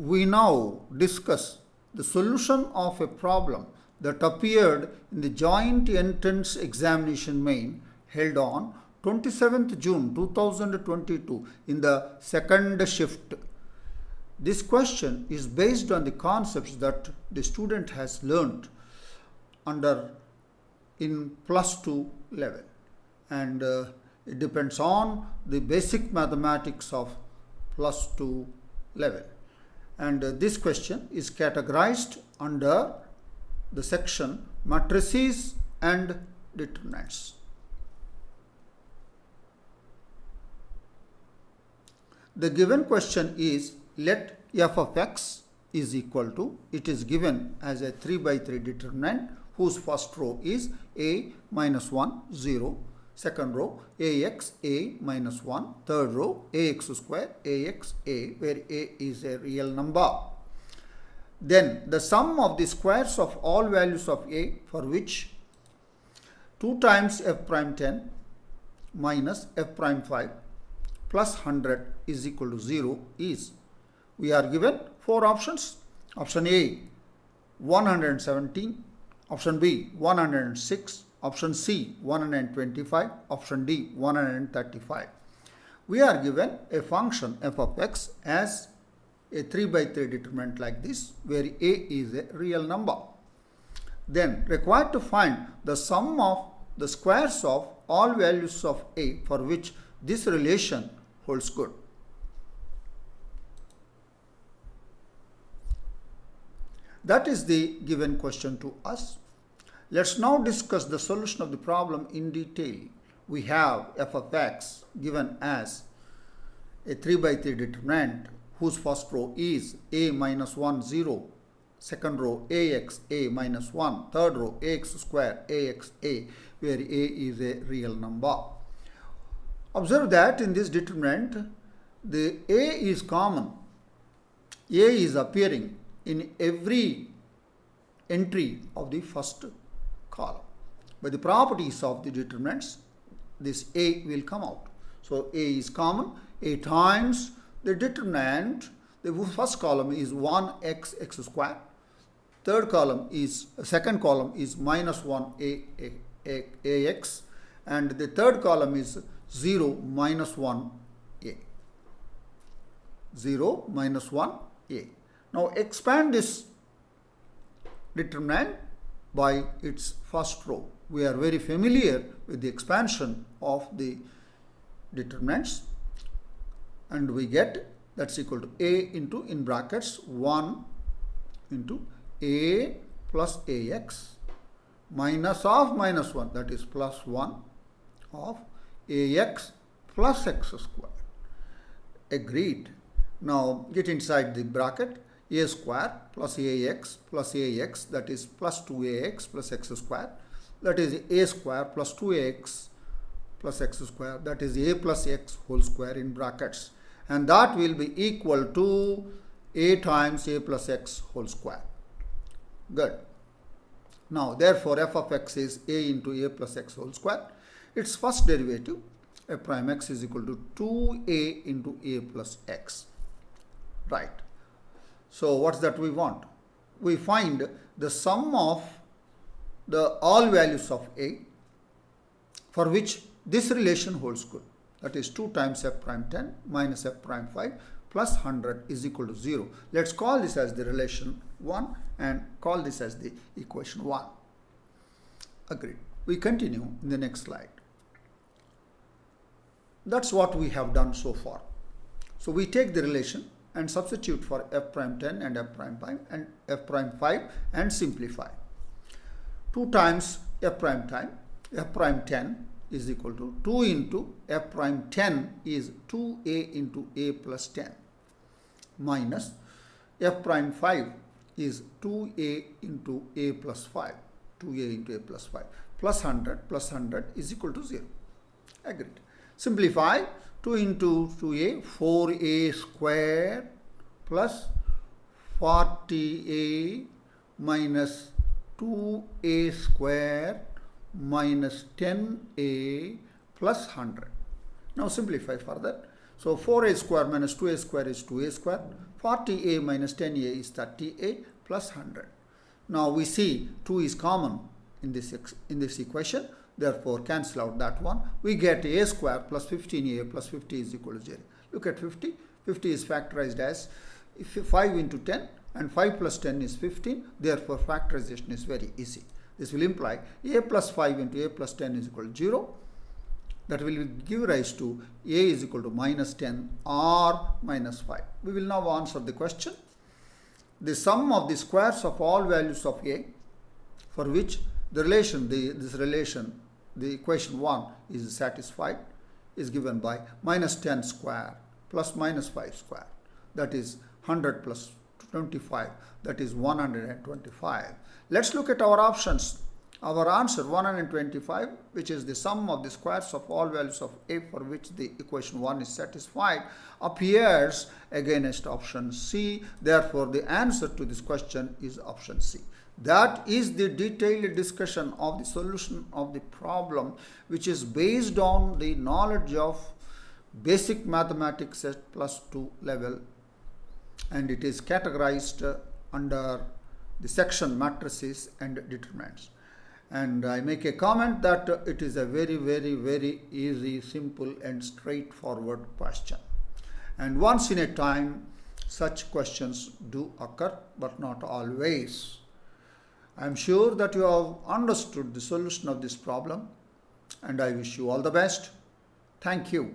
we now discuss the solution of a problem that appeared in the joint entrance examination main held on 27th June 2022 in the second shift. This question is based on the concepts that the student has learnt in +2 level, and it depends on the basic mathematics of +2 level. And this question is categorized under the section Matrices and Determinants. The given question is, let f of x is equal to, it is given as a 3 by 3 determinant whose first row is a minus 1, 0, second row ax, a minus 1, third row ax square, ax, a, where a is a real number. Then the sum of the squares of all values of a for which 2 times f prime 10 minus f prime 5 plus 100 is equal to 0 is, we are given 4 options. Option A 117, option B 106, option C 125, option D 135. We are given a function f of x as a 3 by 3 determinant like this, where a is a real number. Then required to find the sum of the squares of all values of a for which this relation holds good. That is the given question to us. Let's now discuss the solution of the problem in detail. We have f of x given as a 3 by 3 determinant whose first row is a minus 1, 0, second row ax, a minus 1, third row ax square, ax, a, where a is a real number. Observe that in this determinant, the a is common. A is appearing in every entry of the first column. By the properties of the determinants, this a will come out. So a is common. A times the determinant, the first column is 1x x square. Second column is minus 1 ax, and the third column is 0 minus 1 a. 0 minus 1 a. Now expand this determinant by its first row. We are very familiar with the expansion of the determinants, and we get that's equal to a into, in brackets, 1 into a plus ax minus of minus 1, that is plus 1 of ax plus x square. Agreed. Now get inside the bracket, a square plus ax, that is plus 2ax plus x square, that is a square plus 2ax plus x square, that is a plus x whole square in brackets, and that will be equal to a times a plus x whole square. Good. Now therefore f of x is a into a plus x whole square. Its first derivative, f prime x, is equal to 2a into a plus x. Right. So what's that we want? We find the sum of the all values of a for which this relation holds good. That is 2 times f prime 10 minus f prime 5 plus 100 is equal to 0. Let's call this as the relation 1 and call this as the equation 1. Agreed. We continue in the next slide. That's what we have done so far. So we take the relation and substitute for f prime 10 and f prime 5 and f prime 5 and simplify. 2 times f prime 10 is equal to 2 into f prime 10 is 2a into a plus 10 minus f prime 5 is 2a into a plus 5, 2a into a plus 5 plus 100 is equal to 0. Agreed. Simplify. 2 into 2a, 4a square plus 40a minus 2a square minus 10a plus 100. Now simplify further. So 4a square minus 2a square is 2a square. 40a minus 10a is 30a plus 100. Now we see 2 is common in this equation. Therefore, cancel out that one. We get a square plus 15a plus 50 is equal to 0. Look at 50. 50 is factorized as 5 into 10 and 5 plus 10 is 15. Therefore, factorization is very easy. This will imply a plus 5 into a plus 10 is equal to 0. That will give rise to a is equal to minus 10 or minus 5. We will now answer the question. The sum of the squares of all values of a for which the relation, the equation 1 is satisfied, is given by minus 10 square plus minus 5 square. That is 100 plus 25. That is 125. Let's look at our options. Our answer 125, which is the sum of the squares of all values of a for which the equation 1 is satisfied, appears against option C. Therefore, the answer to this question is option C. That is the detailed discussion of the solution of the problem, which is based on the knowledge of basic mathematics at +2 level, and it is categorized under the section matrices and determinants. And I make a comment that it is a very, very, very easy, simple and straightforward question. And once in a time, such questions do occur, but not always. I am sure that you have understood the solution of this problem, and I wish you all the best. Thank you.